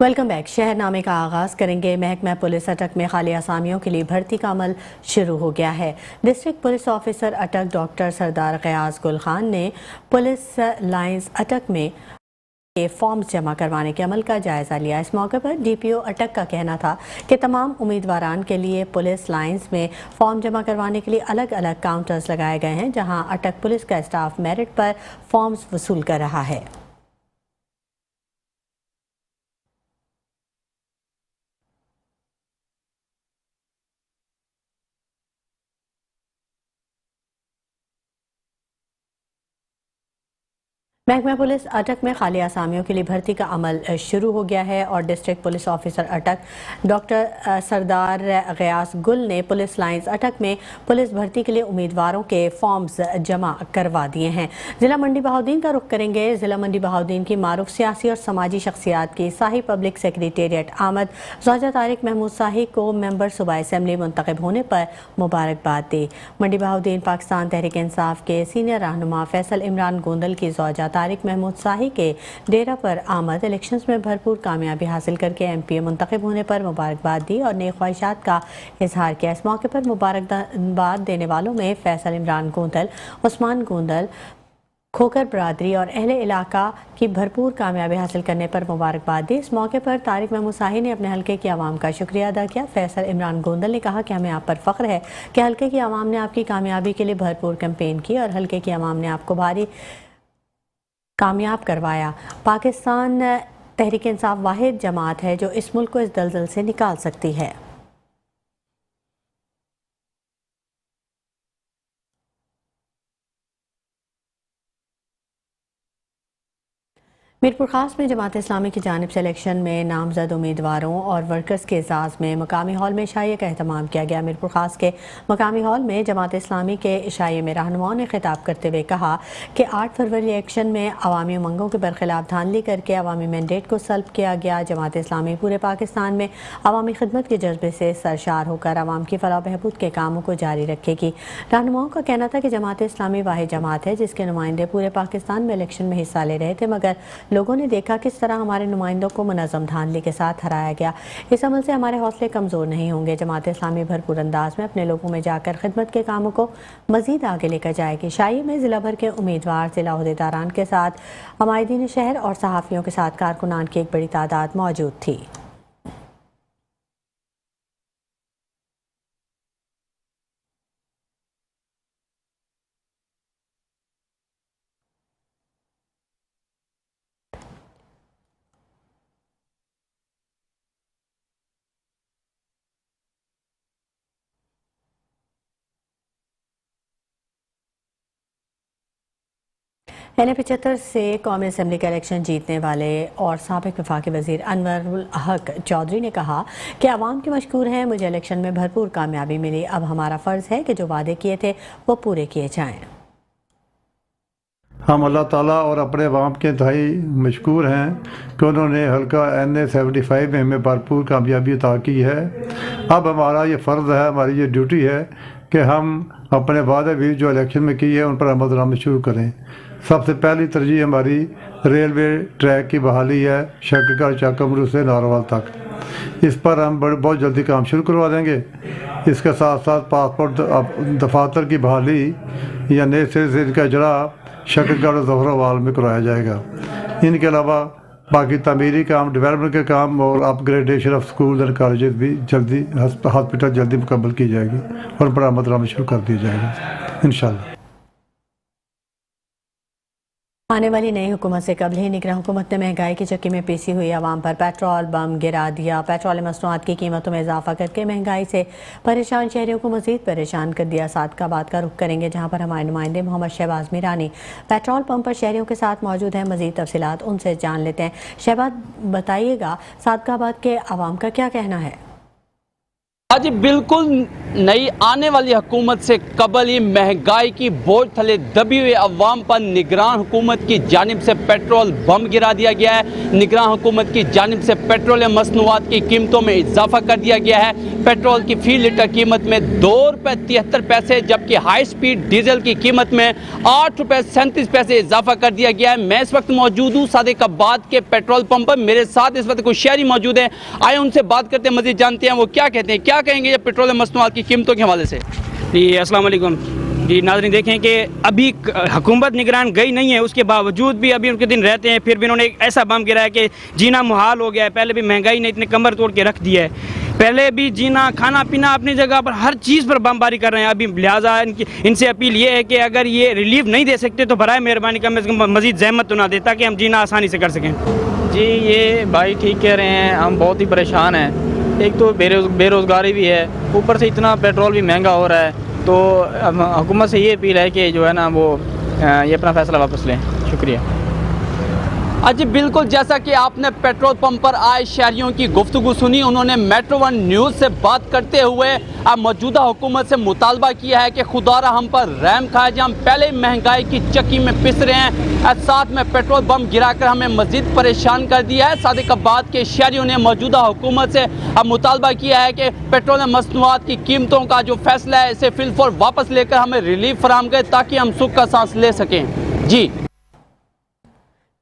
Welcome back. शहरनामे का आगाज़ करेंगे। महकमा पुलिस अटक में खाली असामियों के लिए भर्ती का अमल शुरू हो गया है। डिस्ट्रिक्ट पुलिस ऑफिसर अटक डॉक्टर सरदार गयास गुल खान ने पुलिस लाइंस अटक में के फॉर्म्स जमा करवाने के अमल का जायज़ा लिया। इस मौके पर डीपीओ अटक का कहना था कि तमाम उम्मीदवारान के लिए पुलिस लाइंस में फॉर्म जमा करवाने के लिए अलग अलग काउंटर्स लगाए गए हैं, जहां अटक पुलिस का स्टाफ मेरिट पर फॉर्म्स वसूल कर रहा है। महकमा पुलिस अटक में खाली आसामियों के लिए भर्ती का अमल शुरू हो गया है और डिस्ट्रिक्ट पुलिस ऑफिसर अटक डॉक्टर सरदार गयास गुल ने पुलिस लाइंस अटक में पुलिस भर्ती के लिए उम्मीदवारों के फॉर्म्स जमा करवा दिए हैं। ज़िला मंडी बहाउद्दीन का रुख करेंगे। ज़िला मंडी बहाउद्दीन की मारूफ सियासी और समाजी शख्सियात की शाही पब्लिक सेक्रेटेरिएट आमद ज़ौजा तारिक महमूद शाही को मेंबर सूबाई असेंबली मुंतखब होने पर मुबारकबाद दी। मंडी बहाउद्दीन पाकिस्तान तहरीक इंसाफ के सीनियर रहनुमा फैसल इमरान गोंदल की ज़ौजा तारिक महमूद शाही के डेरा पर आमद इलेक्शंस में भरपूर कामयाबी हासिल करके एमपीए मुंतखब होने पर मुबारकबाद दी और नई ख्वाहिशात का इजहार किया। इस मौके पर मुबारकबाद देने वालों में फैसल इमरान गोंदल, उस्मान गोंदल, खोकर बरादरी और अहले इलाका की भरपूर कामयाबी हासिल करने पर मुबारकबाद दी। इस मौके पर तारिक महमूद शाही ने अपने हल्के की आवाम का शुक्रिया अदा किया। फैसल इमरान गोंदल ने कहा कि हमें आप पर फख्र है कि हल्के की आवाम ने आपकी कामयाबी के लिए भरपूर कैंपेन की और हल्के की आवाम ने आपको भारी कामयाब करवाया। पाकिस्तान तहरीक इंसाफ वाहिद जमात है जो इस मुल्क को इस दलदल से निकाल सकती है। मीरपुर खास में जमात इस्लामी की जानिब से इलेक्शन में नामजद उम्मीदवारों और वर्कर्स के एजाज़ में मकामी हॉल में इशाइये का अहतमाम किया गया। मीरपुर खास के मकामी हॉल में जमात इस्लामी के इशाइये में रहनुमाओं ने खिताब करते हुए कहा कि 8 फरवरी इलेक्शन में अवामी उमंगों के बरखिलाफ धांधली करके अवामी मैंडेट को सल्ब किया गया। जमात इस्लामी पूरे पाकिस्तान में अवामी खिदमत के जज्बे से सरशार होकर अवाम की फलाह बहबूद के कामों को जारी रखेगी। रहनुमाओं का कहना था कि जमात इस्लामी वाहिद जमात है जिसके नुमाइंदे पूरे पाकिस्तान में इलेक्शन में हिस्सा ले रहे थे, मगर लोगों ने देखा किस तरह हमारे नुमाइंदों को मुनज़्ज़म धांधली के साथ हराया गया। इस अमल से हमारे हौसले कमज़ोर नहीं होंगे। जमात इस्लामी भरपूर अंदाज में अपने लोगों में जाकर खिदमत के कामों को मज़ीद आगे लेकर जाएगी। शाही में ज़िला भर के उम्मीदवार, ज़िला ओहदेदारान के साथ अमायदीन शहर और सहाफ़ियों के साथ कारकुनान की एक बड़ी तादाद मौजूद थी। NA-75 से कौमी असम्बली का इलेक्शन जीतने वाले और साबिक वफाकी वज़ीर अनवरुल हक चौधरी ने कहा कि अवाम के मशकूर हैं, मुझे इलेक्शन में भरपूर कामयाबी मिली। अब हमारा फ़र्ज़ है कि जो वादे किए थे वो पूरे किए जाएँ। हम अल्लाह ताला और अपने अवाम के इंतहाई मशकूर हैं कि उन्होंने हल्का NA-75 में हमें भरपूर कामयाबी अता की है। अब हमारा ये फ़र्ज़ है, हमारी ये ड्यूटी है कि हम अपने वादे भी जो इलेक्शन में किए हैं उन पर अमल दरामद शुरू करें। सबसे पहली तरजीह हमारी रेलवे ट्रैक की बहाली है, शक्करगढ़ चाकमरू से नारोवाल तक। इस पर हम बहुत जल्दी काम शुरू करवा देंगे। इसके साथ साथ पासपोर्ट दफातर की बहाली या नए सिरे से इनका इजरा शक्करगढ़ और ज़फराबाद में करवाया जाएगा। इनके अलावा बाकी तमीरी काम, डेवलपमेंट के काम और upgradation of school and college भी जल्दी, हॉस्पिटल जल्दी मुकम्मल की जाएगी और उन पर अमल दरामद शुरू कर दी जाएगा इंशाअल्लाह। आने वाली नई हुकूमत से कबल ही निगरान हुकूमत ने महंगाई की चक्की में पीसी हुई आवाम पर पेट्रोल बम गिरा दिया। पेट्रोल मसनूआत की कीमतों में इजाफा करके महंगाई से परेशान शहरियों को मजीद परेशान कर दिया। सादकाबाद का रुख करेंगे, जहां पर हमारे नुमाइंदे मोहम्मद शहबाज मीरानी पेट्रोल पंप पर शहरियों के साथ मौजूद हैं। मजीद तफसीलात उनसे जान लेते हैं। शहबाज, बताइएगा सादकाबाद के आवाम का क्या कहना है? आज बिल्कुल नई आने वाली हुकूमत से कबल ही महंगाई की बोझ थले दबी हुई अवाम पर निगरान हुकूमत की जानिब से पेट्रोल बम गिरा दिया गया है। निगरान हुकूमत की जानिब से पेट्रोलियम मसनूआत की कीमतों में इजाफा कर दिया गया है। पेट्रोल की फ़ी लीटर कीमत में ₹2.73, जबकि हाई स्पीड डीजल की कीमत में ₹8.37 इजाफा कर दिया गया है। मैं इस वक्त मौजूद हूँ सादिकाबाद के पेट्रोल पंप पर। मेरे साथ इस वक्त कुछ शहरी मौजूद हैं, आए उनसे बात करते हैं, मज़ीद जानते हैं वो क्या कहते हैं, क्या कहेंगे ये पेट्रोलियम मसनूआत की कीमतों के हवाले से। जी अस्सलाम वालेकुम जी नाज़रीन, देखें कि अभी हुकूमत निगरान गई नहीं है, उसके बावजूद भी अभी उनके दिन रहते हैं। फिर भी उन्होंने एक ऐसा बम गिराया कि जीना मुहाल हो गया है। पहले भी महंगाई ने इतने कमर तोड़ के रख दिया है। पहले भी जीना खाना पीना अपनी जगह पर हर चीज़ पर बमबारी कर रहे हैं। अभी लिहाजा इनसे अपील ये है कि अगर ये रिलीफ नहीं दे सकते तो बराए मेहरबानी कम से कम मज़ीद ज़हमत तो ना दे, ताकि हम जीना आसानी से कर सकें। जी ये भाई ठीक कह रहे हैं, हम बहुत ही परेशान हैं। एक तो बेरोज़गारी भी है, ऊपर से इतना पेट्रोल भी महंगा हो रहा है। तो हुकूमत से ये अपील है कि जो है ना वो ये अपना फ़ैसला वापस लें। शुक्रिया। जी बिल्कुल, जैसा कि आपने पेट्रोल पंप पर आए शहरियों की गुफ्तगू सुनी, उन्होंने मेट्रो वन न्यूज़ से बात करते हुए मौजूदा हुकूमत से मुतालबा किया है कि खुदारा हम पर रहम खाए, जहाँ हम पहले ही महंगाई की चक्की में पिस रहे हैं, साथ में पेट्रोल बम गिराकर हमें मज़ीद परेशान कर दिया है। सादिकाबाद के शहरियों ने मौजूदा हुकूमत से मुतालबा किया है कि पेट्रोल मसनूआत की कीमतों का जो फैसला है इसे फिलफौर वापस लेकर हमें रिलीफ फराहम करें, ताकि हम सुख का सांस ले सकें। जी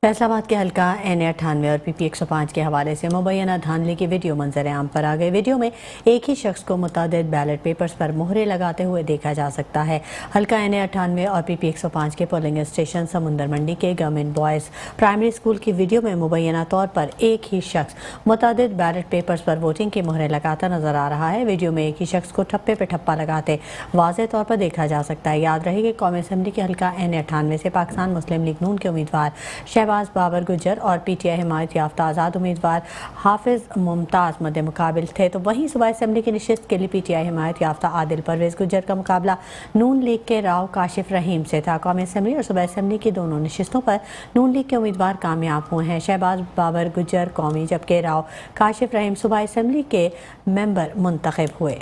फैसलाबाद के हल्का NA98 और PP 105 के हवाले से मुबैना धांधली की वीडियो मंजर आम पर आ गई। वीडियो में एक ही शख्स को मुतअद्दिद बैलेट पेपर्स पर मोहरे लगाते हुए देखा जा सकता है। हल्का NA98 और PP 105 के पोलिंग स्टेशन समुंदर मंडी के गवर्नमेंट बॉयज़ प्राइमरी स्कूल की वीडियो में मुबैना तौर पर एक ही शख्स मुतअद्दिद बैलेट पेपर्स पर वोटिंग की मोहरें लगाता नजर आ रहा है। वीडियो में एक ही शख्स को ठप्पे पे ठप्पा लगाते वाज़ेह तौर पर देखा जा सकता है। याद रहे कि कौमी असम्बली के हल्का NA98 से पाकिस्तान मुस्लिम लीग नून के उम्मीदवार बाबर गुज्जर और PTI हिमायत याफ्ता आज़ाद उम्मीदवार हाफिज मुमताज़ मद्दे मुकाबिल थे। तो वहीं सूबाई असम्बली की नशिस्त के लिए PTI हिमायत याफ्ता आदिल परवेज़ गुज्जर का मुकाबला नून लीग के राव काशिफ रहीम से था। कौमी असम्बली और सूबाई असम्बली की दोनों नशिस्तों पर नून लीग के उम्मीदवार कामयाब हुए हैं। शहबाज बाबर गुज्जर कौमी, जबकि राव काशिफ रहीम सूबाई असम्बली के मेंबर मुंतखब हुए।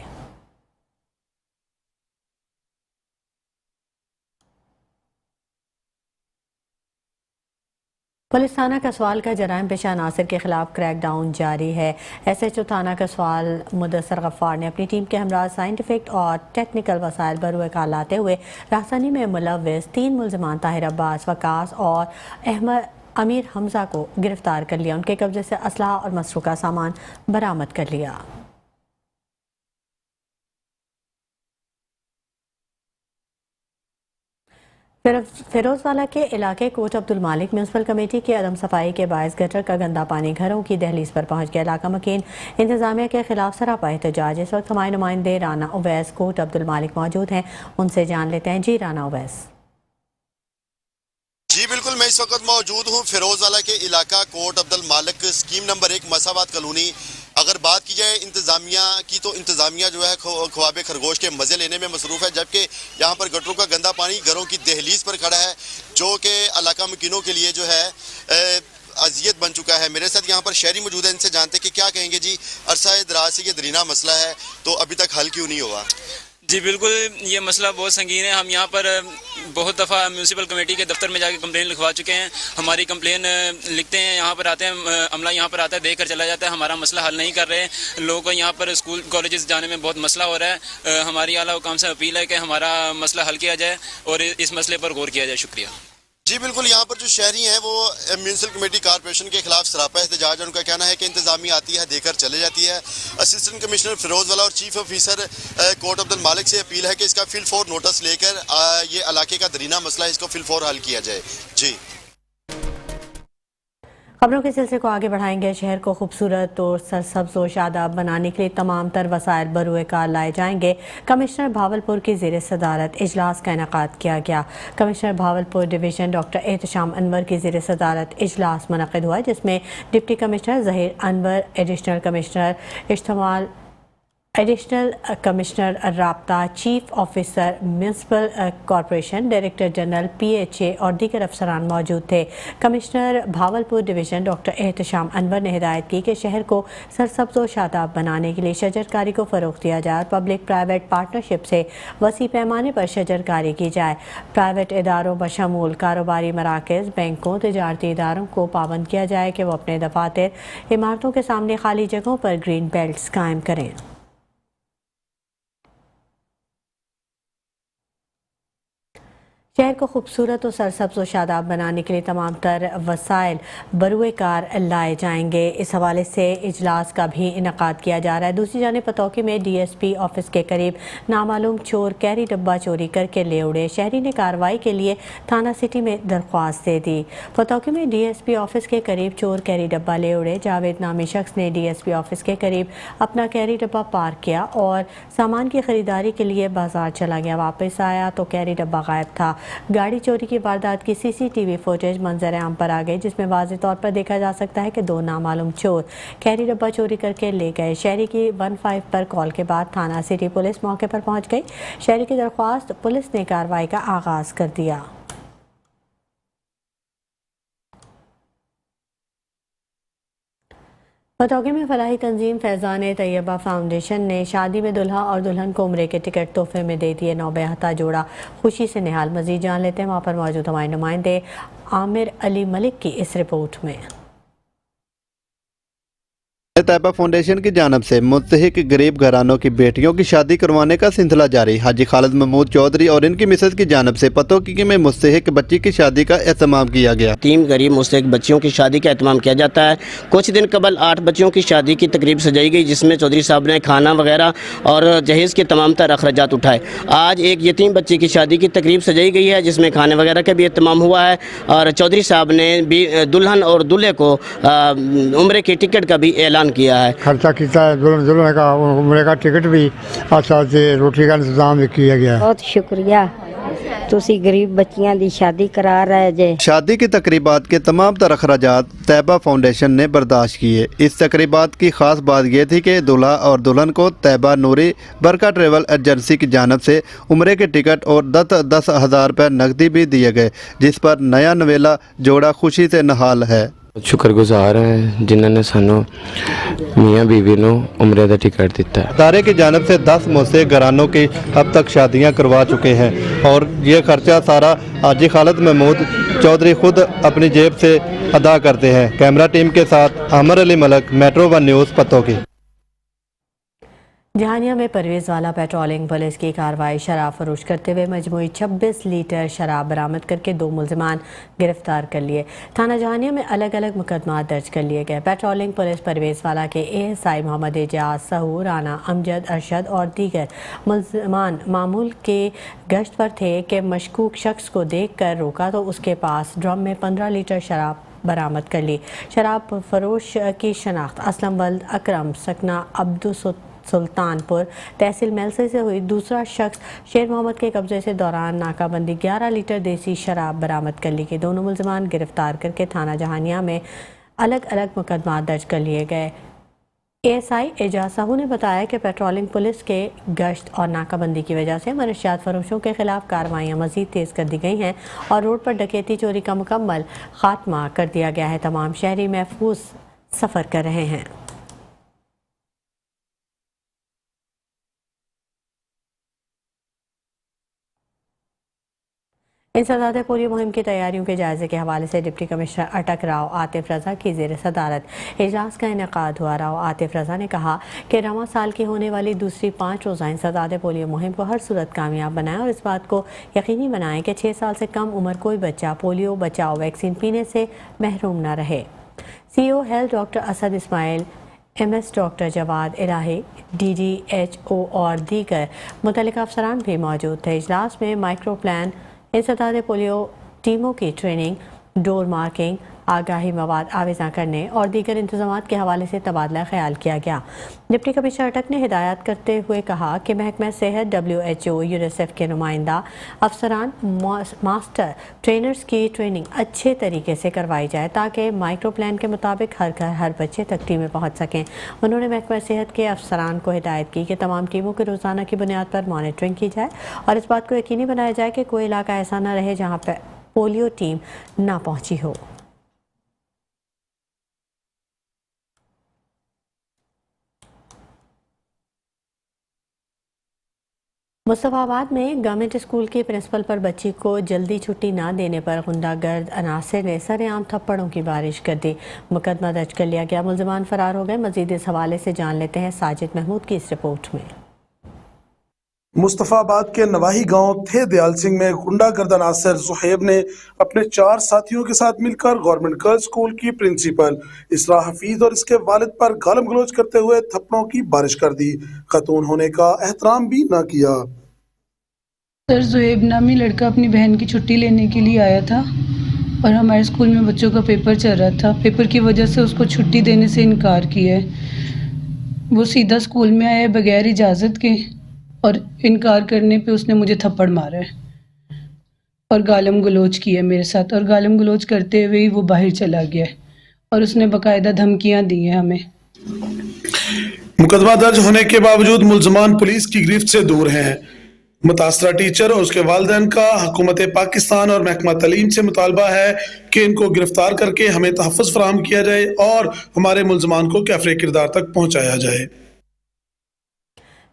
पुलिस थाना कसवाल का जराइम पेशा नासिर के खिलाफ क्रैक डाउन जारी है। SHO थाना कसवाल मुदस्सर गफ्फार ने अपनी टीम के हमरा साइंटिफिक और टेक्निकल वसाइल बरूए कार लाते हुए राहसानी में मुलव्विस 3 मुल्ज़िमान ताहिर अब्बास, वकास और अहमद अमीर हमजा को गिरफ्तार कर लिया। उनके कब्जे से असलहा और मसरूका सामान बरामद कर लिया। फिरोजवाला के इलाके कोट अब्दुल मालिक म्यूनसिपल कमेटी की अदम सफाई के बायस गटर का गंदा पानी घरों की दहलीज पर पहुंच गया। इलाका मकीन इंतजामिया के खिलाफ सरापा एहतजाज। इस वक्त हमारे नुमाइंदे राना उवैस कोट अब्दुल मालिक मौजूद हैं, उनसे जान लेते हैं। जी राना उवैस। जी बिल्कुल, मैं इस वक्त मौजूद हूँ फिरोजवाला के इलाका कोट अब्दुल मालिक स्कीम नंबर 1 मसावात कॉलोनी। अगर बात की जाए इंतज़ामिया की तो इंतज़ामिया जो है ख्वाब खरगोश के मज़े लेने में मसरूफ़ है, जबकि यहाँ पर गटरों का गंदा पानी घरों की दहलीज पर खड़ा है, जो कि इलाका मकीनों के लिए जो है अजियत बन चुका है। मेरे साथ यहाँ पर शहरी मौजूद है, इनसे जानते कि क्या कहेंगे। जी अरसा दराज से ये दरीना मसला है, तो अभी तक हल क्यों नहीं हुआ? जी बिल्कुल, ये मसला बहुत संगीन है। हम यहाँ पर बहुत दफ़ा म्यूनसिपल कमेटी के दफ्तर में जाके कंप्लेन लिखवा चुके हैं। हमारी कंप्लेन लिखते हैं, यहाँ पर आते हैं, अमला यहाँ पर आता है, देख कर चला जाता है, हमारा मसला हल नहीं कर रहे। लोगों को यहाँ पर स्कूल कॉलेजेस जाने में बहुत मसला हो रहा है। हमारी आला हुकाम से अपील है कि हमारा मसला हल किया जाए और इस मसले पर गौर किया जाए। शुक्रिया। जी बिल्कुल, यहाँ पर जो शहरी हैं वो म्यूनसिपल कमेटी कारपोरेशन के खिलाफ सरापा एहतजाज है। उनका कहना है कि इंतजामिया आती है, देकर चले जाती है। असिस्टेंट कमिश्नर फिरोजवाला और चीफ ऑफिसर कोट अब्दुल मालिक से अपील है कि इसका फिलफौर नोटिस लेकर ये इलाके का दरीना मसला है, इसको फिलफौर हल किया जाए। जी खबरों के सिलसिले को आगे बढ़ाएंगे। शहर को खूबसूरत और सरसब्ज और शादाब बनाने के लिए तमाम तर वसाइल बरूए कार लाए जाएंगे। कमिश्नर भावलपुर की ज़ेर सदारत इजलास का इनेकाद किया गया। Commissioner Bahawalpur division doctor Ehtesham Anwar की ज़ेर सदारत इजलास मुनक़िद हुआ, जिसमें deputy commissioner Zaheer Anwar, additional commissioner additional commissioner رابطہ، chief officer municipal corporation, director general PHA اور دیگر افسران موجود تھے۔ Commissioner Bahawalpur division doctor Ehtesham Anwar نے ہدایت کی کہ شہر کو سرسبز و شاداب بنانے کے لیے شجر کاری کو فروغ دیا جائے اور پبلک پرائیویٹ پارٹنرشپ سے وسیع پیمانے پر شجر کاری کی جائے۔ پرائیویٹ اداروں بشمول کاروباری مراکز، بینکوں، تجارتی اداروں کو پابند کیا جائے کہ وہ اپنے دفاتر، عمارتوں کے سامنے خالی جگہوں پر گرین بیلٹس قائم کریں۔ شہر کو خوبصورت و سرسبز و شاداب بنانے کے لیے تمام تر وسائل بروئے کار لائے جائیں گے۔ اس حوالے سے اجلاس کا بھی انعقاد کیا جا رہا ہے۔ دوسری جانب پتوکی میں DSP آفس کے قریب نامعلوم چور کیری ڈبہ چوری کر کے لے اڑے۔ شہری نے کارروائی کے لیے تھانہ سٹی میں درخواست دے دی۔ پتوکی میں DSP آفس کے قریب چور کیری ڈبہ لے اڑے۔ جاوید نامی شخص نے DSP آفس کے قریب اپنا کیری ڈبہ پارک کیا اور سامان کی خریداری کے لیے بازار چلا گیا۔ واپس آیا تو کیری ڈبہ غائب تھا۔ گاڑی چوری کی واردات کی CCTV فوٹیج منظر عام پر آ گئی، جس میں واضح طور پر دیکھا جا سکتا ہے کہ دو نامعلوم چور کیری ڈبہ چوری کر کے لے گئے۔ شہری کی 15 پر کال کے بعد تھانہ سٹی پولیس موقع پر پہنچ گئی۔ شہری کی درخواست پولیس نے کارروائی کا آغاز کر دیا۔ پتوکی میں فلاحی تنظیم فیضان طیبہ فاؤنڈیشن نے شادی میں دلہا اور دلہن کو عمرے کے ٹکٹ تحفے میں دے دیے۔ نوبہتا جوڑا خوشی سے نہال۔ مزید جان لیتے ہیں وہاں پر موجود ہمارے نمائندے عامر علی ملک کی اس رپورٹ میں۔ طیبہ فاؤنڈیشن کی جانب سے مستحق غریب گھرانوں کی بیٹیوں کی شادی کروانے کا سلسلہ جاری۔ حاجی خالد محمود چودھری اور ان کی مسز کی جانب سے پتوکی میں مستحق بچی کی شادی کا اہتمام کیا گیا۔ 3 غریب مستحق بچیوں کی شادی کا اہتمام کیا جاتا ہے۔ کچھ دن قبل 8 بچیوں کی شادی کی تقریب سجائی گئی، جس میں چودھری صاحب نے کھانا وغیرہ اور جہیز کے تمام تر اخراجات اٹھائے۔ آج ایک یتیم بچی کی شادی کی تقریب سجائی گئی ہے، جس میں کھانے وغیرہ کا بھی اہتمام ہوا ہے اور چودھری صاحب نے بھی دلہن اور دلہے کو عمرے کے ٹکٹ کا بھی اعلان کیا ہے۔ خرچہ کیتا ہے، دلہن کا عمرے کا ٹکٹ بھی اور ساتھ روٹی کا انتظام بھی کیا گیا ہے۔ بہت شکریہ، تسی غریب بچیاں دی شادی کرا رہے جے۔ شادی کی تقریبات کے تمام تر اخراجات طیبہ فاؤنڈیشن نے برداشت کیے۔ اس تقریبات کی خاص بات یہ تھی کہ دلہا اور دلہن کو طیبہ نوری برکہ ٹریول ایجنسی کی جانب سے عمرے کے ٹکٹ اور 10,000 روپے نقدی بھی دیے گئے، جس پر نیا نویلا جوڑا خوشی سے نہال ہے۔ شکر گزار ہے جنہوں نے سانو میاں بیوی نو عمرے دا ٹکٹ دیتا ہے۔ ادارے کی جانب سے 10 مستحق گھرانوں کی اب تک شادیاں کروا چکے ہیں اور یہ خرچہ سارا حاجی خالد محمود چودھری خود اپنی جیب سے ادا کرتے ہیں۔ کیمرہ ٹیم کے ساتھ عامر علی ملک، میٹرو 1 نیوز، پتوکی۔ جہانیہ میں پرویز والا پیٹرولنگ پولیس کی کارروائی شراب فروش کرتے ہوئے مجموعی 26 لیٹر شراب برآمد کر کے 2 ملزمان گرفتار کر لیے۔ تھانہ جہانیہ میں الگ الگ مقدمات درج کر لیے گئے۔ پیٹرولنگ پولیس پرویز والا کے ASI محمد اعجاز، سہور، رانا، امجد، ارشد اور دیگر ملزمان معمول کے گشت پر تھے کہ مشکوک شخص کو دیکھ کر روکا تو اس کے پاس ڈرم میں 15 لیٹر شراب برآمد کر لی۔ شراب فروش کی شناخت اسلم ولد اکرم سکنہ عبدو سلطان پور تحصیل میلسے سے ہوئی۔ دوسرا شخص شیر محمد کے قبضے سے دوران ناکہ بندی 11 لیٹر دیسی شراب برآمد کر لی گئی۔ دونوں ملزمان گرفتار کر کے تھانہ جہانیہ میں الگ الگ مقدمات درج کر لیے گئے۔ ASI اعجاز سہو نے بتایا کہ پیٹرولنگ پولیس کے گشت اور ناکہ بندی کی وجہ سے منشیات فروشوں کے خلاف کارروائیاں مزید تیز کر دی گئی ہیں اور روڈ پر ڈکیتی چوری کا مکمل خاتمہ کر دیا گیا ہے۔ تمام شہری محفوظ سفر کر رہے ہیں۔ انسداد پولیو مہم کی تیاریوں کے جائزے کے حوالے سے ڈپٹی کمشنر اٹک راؤ عاطف رضا کی زیر صدارت اجلاس کا انعقاد ہوا۔ راؤ عاطف رضا نے کہا کہ رواں سال کی ہونے والی دوسری 5 روزہ انسداد پولیو مہم کو ہر صورت کامیاب بنائیں اور اس بات کو یقینی بنائیں کہ 6 سال سے کم عمر کوئی بچہ پولیو بچاؤ ویکسین پینے سے محروم نہ رہے۔ CEO ہیلتھ ڈاکٹر اسد اسماعیل، MS ڈاکٹر جواد الہی، DGHO اور دیگر متعلقہ افسران بھی موجود تھے۔ اجلاس میں مائکرو پلان، انسداد پولیو ٹیموں کی ٹریننگ، ڈور مارکنگ، आगाही मवाद आवेज़ा करने और दीगर इंतजामात के हवाले से तबादला ख्याल किया गया। डिप्टी कमिश्नर अटक ने हिदायत करते हुए कहा कि महकमा सेहत, WHO, यूनिसेफ के नुमाइंदा अफसरान, मास्टर ट्रेनर्स की ट्रेनिंग अच्छे तरीके से करवाई जाए ताकि माइक्रो प्लान के मुताबिक हर घर हर बच्चे तक टीमें पहुँच सकें। उन्होंने महकमा सेहत के अफसरान को हिदायत की कि तमाम टीमों की रोज़ाना की बुनियाद पर मॉनिटरिंग की जाए और इस बात को यकीनी बनाया जाए कि कोई इलाका ऐसा न रहे जहाँ पर पोलियो टीम ना पहुँची हो। मुस्तफाबाद में गवर्नमेंट स्कूल के प्रिंसिपल पर बच्ची को जल्दी छुट्टी ना देने पर गुंडागर्द अनासर ने सरेआम थप्पड़ों की बारिश कर दी। मुकदमा दर्ज कर लिया गया, मुलजमान फरार हो गए। मजीद इस हवाले से जान लेते हैं साजिद महमूद की इस रिपोर्ट में। मुस्तफाबाद के नवाही गांव थे दयाल सिंह में गुंडागर्द अनासर ज़ुहैब ने अपने 4 साथियों के साथ मिलकर गवर्नमेंट गर्ल्स स्कूल की प्रिंसिपल इसरा हफीज और इसके वालिद पर गालम गलोच करते हुए थप्पड़ों की बारिश कर दी। खातून होने का एहतराम भी न किया। सर, ज़ुहैब नामी लड़का अपनी बहन की छुट्टी लेने के लिए आया था और हमारे स्कूल में बच्चों का पेपर चल रहा था। पेपर की वजह से उसको छुट्टी देने से इनकार किया है। वो सीधा स्कूल में आया बगैर इजाज़त के और इनकार करने पे उसने मुझे थप्पड़ मारा है और गालम गलोच किया मेरे साथ, और गालम गलोच करते हुए ही वो बाहर चला गया है और उसने बाकायदा धमकियां दी हैं हमें। मुकदमा दर्ज होने के बावजूद मुलजमान पुलिस की गिरफ्त से दूर हैं। मुतासरा टीचर और उसके वालिदैन का हुकूमत पाकिस्तान और महकमा तालीम से मुतालबा है कि इनको गिरफ्तार करके हमें तहफ़्फ़ुज़ फराहम किया जाए और हमारे मुलजमान को कैफ़रे किरदार तक पहुँचाया जाए।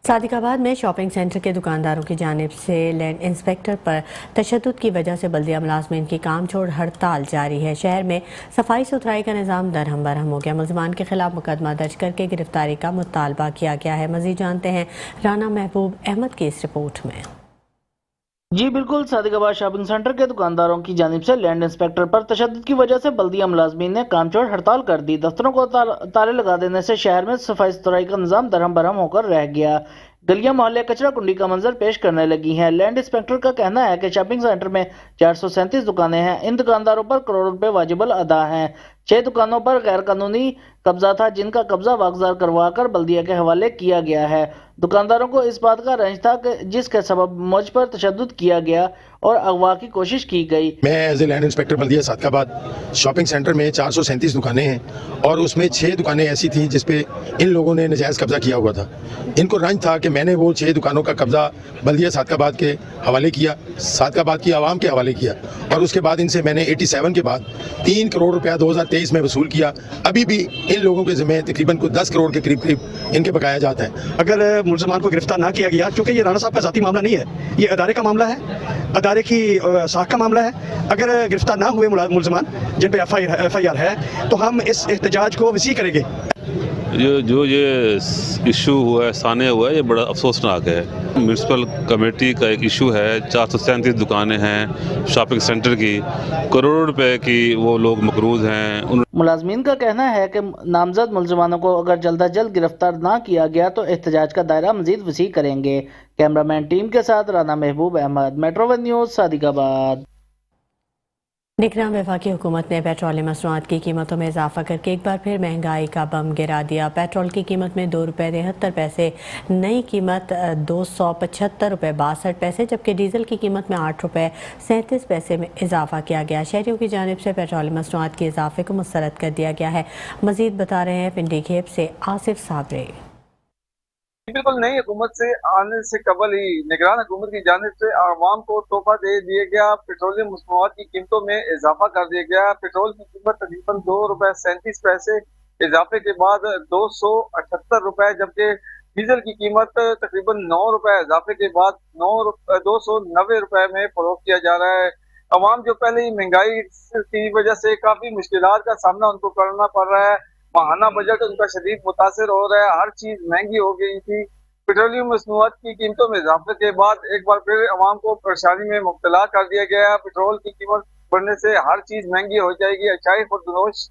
सादिकाबाद में शॉपिंग सेंटर के दुकानदारों की जानिब से लैंड इंस्पेक्टर पर तशद्दुद की वजह से बल्दिया मुलाजमीन की काम छोड़ हड़ताल जारी है। शहर में सफाई सुथराई का निज़ाम दरहम बरहम हो गया। मुलजमान के खिलाफ मुकदमा दर्ज करके गिरफ्तारी का मुतालबा किया गया है। मज़ीद जानते हैं राना महबूब अहमद की इस रिपोर्ट में। जी बिल्कुल, सादिकाबाद शॉपिंग सेंटर के दुकानदारों की जानिब से लैंड इंस्पेक्टर पर तशद्दुद की वजह से बल्दिया मुलाजमीन ने काम छोड़ हड़ताल कर दी। दफ्तरों को ताले लगा देने से शहर में सफाई सुथराई का निज़ाम दरहम बरहम होकर रह गया। गलियां मोहल्ले कचरा कुंडी का मंजर पेश करने लगी हैं। लैंड इंस्पेक्टर का कहना है कि शॉपिंग सेंटर में 437 दुकानें हैं। इन दुकानदारों पर करोड़ों रुपए वाजिबल अदा हैं। 6 दुकानों पर गैर कानूनी कब्जा था, जिनका कब्जा वागजार करवाकर बल्दिया के हवाले किया गया है। दुकानदारों को इस बात का रंज था कि जिसके सबब मुझ पर तशद्दुद किया गया और अगवा की कोशिश की गई। मैं एज ए लैंड इंस्पेक्टर बल्दिया सादिकाबाद शॉपिंग सेंटर में 437 दुकानें हैं और उसमें 6 दुकानें ऐसी थी जिस पे इन लोगों ने नजायज़ कब्जा किया हुआ था। इनको रंज था कि मैंने वो 6 दुकानों का कब्जा बल्दिया सादिकाबाद के हवाले किया, सादिकाबाद की आवाम के हवाले किया और उसके बाद इनसे मैंने 87 के बाद 3 करोड़ रुपया 2023 में वसूल किया। अभी भी इन लोगों के ज़िम्मे तकरीबन को 10 करोड़ के करीब इनके बकाया जाता है। अगर मुलजमान को गिरफ्तार ना किया गया, क्योंकि ये राना साहब का ज़ाती मामला नहीं है, ये अदारे का मामला है, अदारे की साख का मामला है। अगर गिरफ्तार ना हुए मुलजमान जिन पे FIR है तो हम इस एहतजाज को वसी करेंगे। ये इशू हुआ है, साने हुआ है, ये बड़ा अफसोसनाक है। म्यूनसिपल कमेटी का एक इशू है, 437 दुकानें हैं शॉपिंग सेंटर की, करोड़ों रुपए की वो लोग मकरूज हैं। मुलाजमीन का कहना है कि नामजद मुलजमानों को अगर जल्द अज जल्द गिरफ्तार ना किया गया तो एहतजाज का दायरा मजीद वसी करेंगे। कैमरामैन टीम के साथ Rana Mehboob Ahmed, metro one news, Sadiqabad. निगरान वफाकी हुकूमत ने पेट्रोल मसनूआत की कीमतों में इजाफा करके एक बार फिर महंगाई का बम गिरा दिया। पेट्रोल की कीमत में 2 रुपये 73 पैसे, नई कीमत 275 रुपये 62 पैसे, जबकि डीजल की कीमत में 8 रुपये 37 पैसे में इजाफा किया गया। शहरियों की जानिब से पेट्रोल मसनूआत के इजाफे को मुस्तरद कर दिया गया है। मजीद बता रहे हैं पिंडी खेप से आसिफ साबरे। बिल्कुल नई हुकूमत से आने से कबल ही निगरान हुकूमत की जानिब से आवाम को तोहफा दे दिया गया। पेट्रोलियम मसनूआत की कीमतों में इजाफा कर दिया गया। पेट्रोल की कीमत तकरीबन 2 रुपये 37 पैसे इजाफे के बाद 278 रुपये, जबकि डीजल की कीमत तकरीबन 9 रुपये इजाफे के बाद 290 रुपये में फरोख्त किया जा रहा है। आवाम जो पहले ही महंगाई की वजह से काफी मुश्किलात का सामना उनको करना पड़ रहा है, माहाना बजट उनका शदीद मुतासिर हो रहा है, हर चीज महंगी हो गई थी। पेट्रोलियम मसनूआत की कीमतों में इजाफे के बाद एक बार फिर आवाम को परेशानी में मुब्तला कर दिया गया। पेट्रोल की कीमत बढ़ने से हर चीज महंगी हो जाएगी, अचाई खुर्दनोश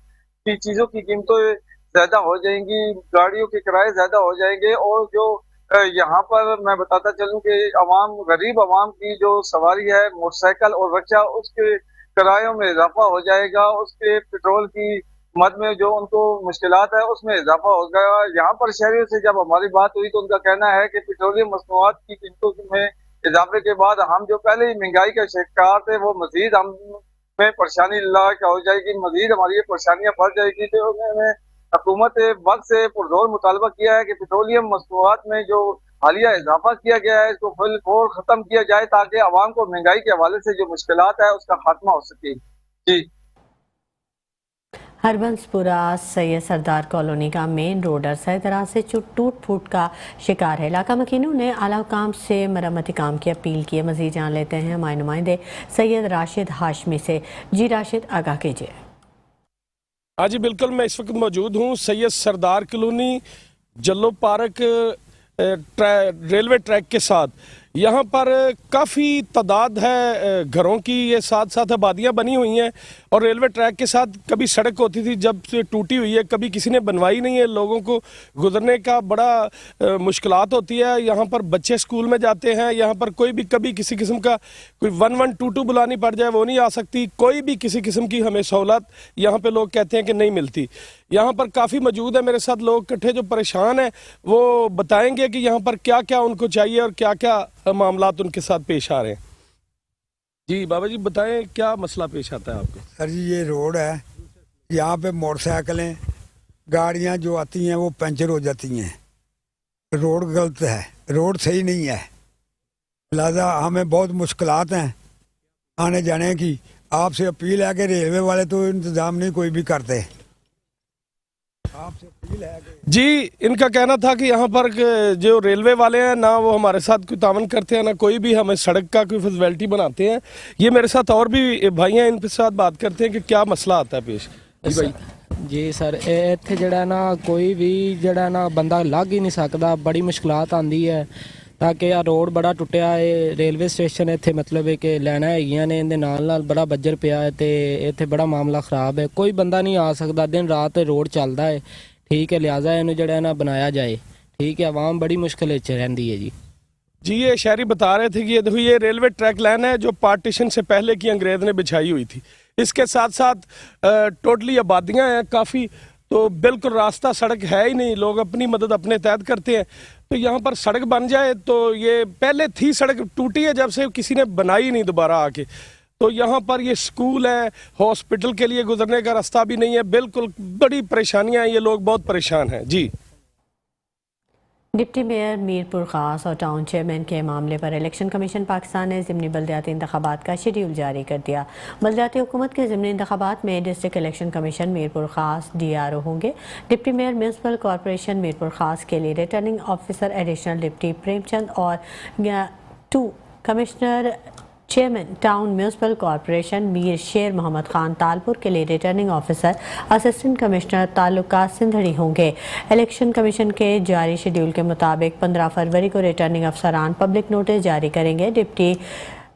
की चीजों की कीमतें ज्यादा हो जाएंगी, गाड़ियों के किराए ज्यादा हो जाएंगे। और जो यहाँ पर मैं बताता चलूँ कि गरीब आवाम की जो सवारी है मोटरसाइकिल और रिक्शा, उसके کرایوں میں اضافہ ہو جائے گا، اس کے پیٹرول کی مد میں جو ان کو مشکلات ہے اس میں اضافہ ہو گیا۔ یہاں پر شہریوں سے جب ہماری بات ہوئی تو ان کا کہنا ہے کہ پیٹرولیم مصنوعات کی قیمتوں میں اضافے کے بعد ہم جو پہلے ہی مہنگائی کا شکار تھے وہ مزید ہم میں پریشانی لاحق ہو جائے گی، مزید ہماری یہ پریشانیاں بڑھ جائے گی۔ تو انہوں نے حکومت وقت سے پرزور مطالبہ کیا ہے کہ پیٹرولیم مصنوعات میں جو حالیہ اضافہ کیا گیا ہے اس کو فل فور ختم کیا جائے تاکہ عوام کو مہنگائی کے حوالے سے جو مشکلات ہے اس کا خاتمہ ہو سکے۔ جی ہربنس پورہ سید سردار کالونی کا مین روڈ عرصہ دراز سے ٹوٹ پھوٹ کا شکار ہے۔ علاقہ مکینوں نے اعلیٰ حکام سے مرمتی کام کی اپیل کی ہے۔ مزید جان لیتے ہیں ہمارے نمائندے سید راشد ہاشمی سے۔ جی راشد، آگاہ کیجیے۔ ہاں جی بالکل، میں اس وقت موجود ہوں سید سردار کالونی جلو پارک ریلوے ٹریک کے ساتھ۔ یہاں پر کافی تعداد ہے گھروں کی، یہ ساتھ ساتھ آبادیاں بنی ہوئی ہیں اور ریلوے ٹریک کے ساتھ کبھی سڑک ہوتی تھی جب سے ٹوٹی ہوئی ہے، کبھی کسی نے بنوائی نہیں ہے۔ لوگوں کو گزرنے کا بڑا مشکلات ہوتی ہے۔ یہاں پر بچے سکول میں جاتے ہیں، یہاں پر کوئی بھی کبھی کسی قسم کا کوئی 1122 بلانی پڑ جائے وہ نہیں آ سکتی، کوئی بھی کسی قسم کی ہمیں سہولت یہاں پہ لوگ کہتے ہیں کہ نہیں ملتی۔ یہاں پر کافی موجود ہے میرے ساتھ لوگ اکٹھے جو پریشان ہیں، وہ بتائیں گے کہ یہاں پر کیا کیا ان کو چاہیے اور کیا کیا معاملات ان کے ساتھ پیش آ رہے ہیں۔ جی بابا جی بتائیں کیا مسئلہ پیش آتا ہے آپ کو؟ سر جی یہ روڈ ہے، یہاں پہ موٹر سائیکلیں گاڑیاں جو آتی ہیں وہ پنچر ہو جاتی ہیں۔ روڈ غلط ہے، روڈ صحیح نہیں ہے، لہذا ہمیں بہت مشکلات ہیں آنے جانے کی۔ آپ سے اپیل ہے کہ ریلوے والے تو انتظام نہیں کوئی بھی کرتے، آپ سے اپیل ہے کہ جی ان کا کہنا تھا کہ یہاں پر جو ریلوے والے ہیں نہ وہ ہمارے ساتھ کوئی تعاون کرتے ہیں، نہ کوئی بھی ہمیں سڑک کا کوئی فیسلٹی بناتے ہیں۔ یہ میرے ساتھ اور بھی بھائی ہیں، ان کے ساتھ بات کرتے ہیں کہ کیا مسئلہ آتا ہے پیش۔ جی بھائی جی سر، ਇੱਥੇ ਜਿਹੜਾ ਨਾ ਕੋਈ ਵੀ ਜਿਹੜਾ ਨਾ ਬੰਦਾ ਲੱਗ ਹੀ ਨਹੀਂ ਸਕਦਾ, ਬੜੀ ਮੁਸ਼ਕਲਾਤ ਆਉਂਦੀ ਹੈ ਤਾਂ ਕਿ ਆ ਰੋਡ ਬੜਾ ਟੁੱਟਿਆ ਹੈ। ਰੇਲਵੇ ਸਟੇਸ਼ਨ ਇੱਥੇ ਮਤਲਬ ਹੈ ਕਿ ਲੈਣਾ ਹੈਗੀਆਂ ਨੇ, ਇਹਦੇ ਨਾਲ ਬੜਾ ਬੱਜਰ ਪਿਆ ਹੈ ਤੇ ਇੱਥੇ ਬੜਾ ਮਾਮਲਾ ਖਰਾਬ ਹੈ। ਕੋਈ ਬੰਦਾ ਨਹੀਂ ਆ ਸਕਦਾ, ਦਿਨ ਰਾਤ ਰੋਡ ਚੱਲਦਾ ਹੈ। ਠੀਕ ہے، لہٰذا ਇਹਨੂੰ ਜਿਹੜਾ ਨਾ ਬਣਾਇਆ ਜਾਏ। ٹھیک ہے، عوام بڑی مشکل رہتی ہے۔ جی یہ شہری بتا رہے تھے کہ یہ ریلوے ٹریک لائن ہے جو پارٹیشن سے پہلے کی انگریز نے بچھائی ہوئی تھی۔ اس کے ساتھ ساتھ ٹوٹلی آبادیاں ہیں کافی، تو بالکل راستہ سڑک ہے ہی نہیں، لوگ اپنی مدد اپنے تحت کرتے ہیں۔ تو یہاں پر سڑک بن جائے تو یہ پہلے تھی سڑک ٹوٹی ہے جب سے کسی نے بنائی نہیں دوبارہ آ کے، تو یہاں پر یہ سکول ہے، ہاسپٹل کے لیے گزرنے کا راستہ بھی نہیں ہے، بالکل بڑی پریشانیاں ہیں، یہ لوگ بہت پریشان ہیں۔ جی ڈپٹی میئر میر پور خاص اور ٹاؤن چیئرمین کے معاملے پر الیکشن کمیشن پاکستان نے ضمنی بلدیاتی انتخابات کا شیڈیول جاری کر دیا۔ بلدیاتی حکومت کے ضمنی انتخابات میں ڈسٹرکٹ الیکشن کمیشن میر پور خاص DRO ہوں گے۔ Deputy mayor municipal corporation Mirpur Khas کے لیے returning officer additional deputy Prem Chand اور 2 commissioner chairman town municipal corporation Mir Sher Muhammad Khan Talpur کے لیے ریٹرننگ آفیسر اسسٹنٹ کمشنر تعلقات سندھڑی ہوں گے۔ الیکشن کمیشن کے جاری شیڈیول کے مطابق 15 فروری کو ریٹرننگ افسران پبلک نوٹس جاری کریں گے۔ ڈپٹی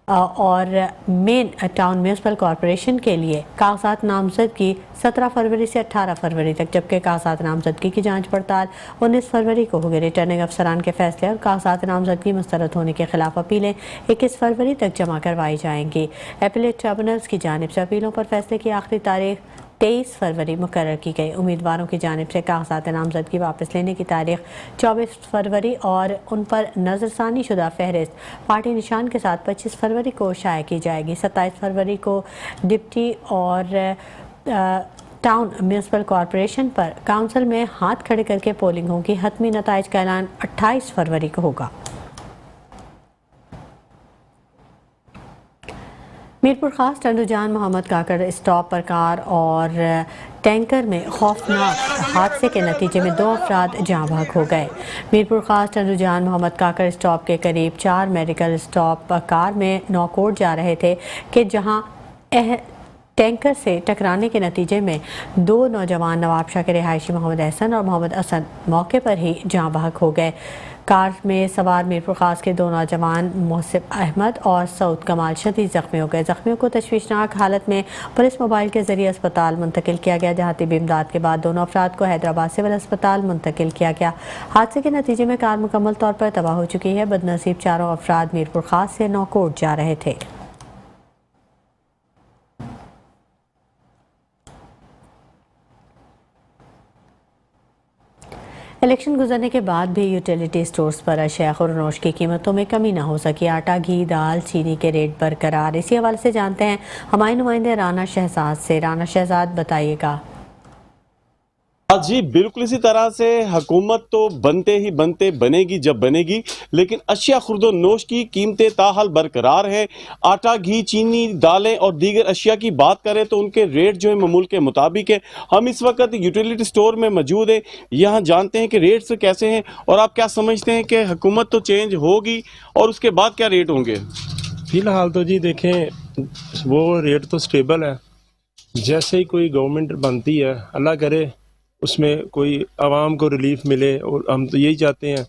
اور مین ٹاؤن میونسپل کارپوریشن کے لیے کاغذات نامزدگی 17 فروری سے 18 فروری تک، جبکہ کاغذات نامزدگی کی جانچ پڑتال 19 فروری کو ہوگی۔ ریٹرننگ افسران کے فیصلے اور کاغذات نامزدگی مسترد ہونے کے خلاف اپیلیں 21 فروری تک جمع کروائی جائیں گی۔ اپیلیٹ ٹریبونلز کی جانب سے اپیلوں پر فیصلے کی آخری تاریخ 23 فروری مقرر کی گئی۔ امیدواروں کی جانب سے کاغذات نامزدگی واپس لینے کی تاریخ 24 فروری اور ان پر نظر ثانی شدہ فہرست پارٹی نشان کے ساتھ 25 فروری کو شائع کی جائے گی۔ 27 فروری کو ڈپٹی اور ٹاؤن میونسپل کارپوریشن پر کونسل میں ہاتھ کھڑے کر کے پولنگ ہوگی۔ حتمی نتائج کا اعلان 28 فروری کو ہوگا۔ میرپور خاص ٹنڈو جان محمد کاکڑ اسٹاپ پر کار اور ٹینکر میں خوفناک حادثے کے نتیجے میں 2 افراد جاں بحق ہو گئے۔ میرپور خاص ٹنڈو جان محمد کاکڑ اسٹاپ کے قریب 4 میڈیکل اسٹاپ کار میں نوکوٹ جا رہے تھے کہ جہاں ٹینکر سے ٹکرانے کے نتیجے میں 2 نوجوان نواب شاہ کے رہائشی محمد احسن اور محمد اسد موقع پر ہی جاں بحق ہو گئے۔ کار میں سوار میرپور خاص کے 2 نوجوان محسب احمد اور سعود کمال شدید زخمی ہو گئے۔ زخمیوں کو تشویشناک حالت میں پولیس موبائل کے ذریعے اسپتال منتقل کیا گیا، جہاں طبی امداد کے بعد دونوں افراد کو حیدرآباد سول اسپتال منتقل کیا گیا۔ حادثے کے نتیجے میں کار مکمل طور پر تباہ ہو چکی ہے۔ بدنصیب چاروں افراد میرپور خاص سے نوکوٹ جا رہے تھے۔ इलेक्शन गुजरने के बाद भी यूटिलिटी स्टोर्स पर अशिया खुरनोश की कीमतों में कमी न हो सकी। आटा, घी, दाल, चीनी के रेट बरकरार। इसी हवाले से जानते हैं हमारे नुमाइंदे राना शहजाद से। राना शहजाद, बताइएगा। जी बिल्कुल इसी तरह से हुकूमत तो बनते ही बनते बनेगी जब बनेगी, लेकिन अशिया खुर्दो नोश की कीमतें ताहाल बरकरार है। आटा, घी, चीनी, दालें और दीगर अशिया की बात करें तो उनके रेट जो है मामूल के मुताबिक है। हम इस वक्त यूटिलिटी स्टोर में मौजूद हैं, यहाँ जानते हैं कि रेट्स कैसे हैं और आप क्या समझते हैं कि हुकूमत तो चेंज होगी और उसके बाद क्या रेट होंगे? फ़िलहाल तो जी देखें वो रेट तो स्टेबल है। जैसे ही कोई गवर्नमेंट बनती है, अल्लाह करे उसमें कोई आवाम को रिलीफ मिले, और हम तो यही चाहते हैं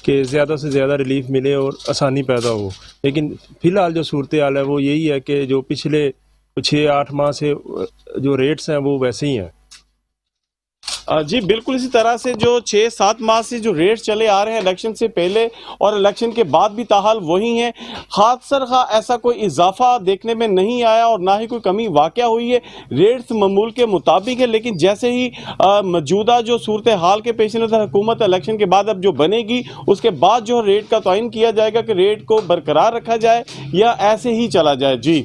कि ज़्यादा से ज़्यादा रिलीफ मिले और आसानी पैदा हो। लेकिन फ़िलहाल जो सूरत हाल है वो यही है कि जो पिछले 6-8 माह से जो रेट्स हैं वो वैसे ही हैं। जी बिल्कुल इसी तरह से जो 6-7 माह से जो रेट्स चले आ रहे हैं इलेक्शन से पहले और इलेक्शन के बाद भी ताहाल वही हैं। खासरखा ऐसा कोई इजाफा देखने में नहीं आया और ना ही कोई कमी वाक़या हुई है। रेट्स मामूल के मुताबिक है, लेकिन जैसे ही मौजूदा जो सूरत हाल के पेश नज़र हुकूमत इलेक्शन के बाद अब जो बनेगी उसके बाद जो रेट का तयन किया जाएगा कि रेट को बरकरार रखा जाए या ऐसे ही चला जाए। जी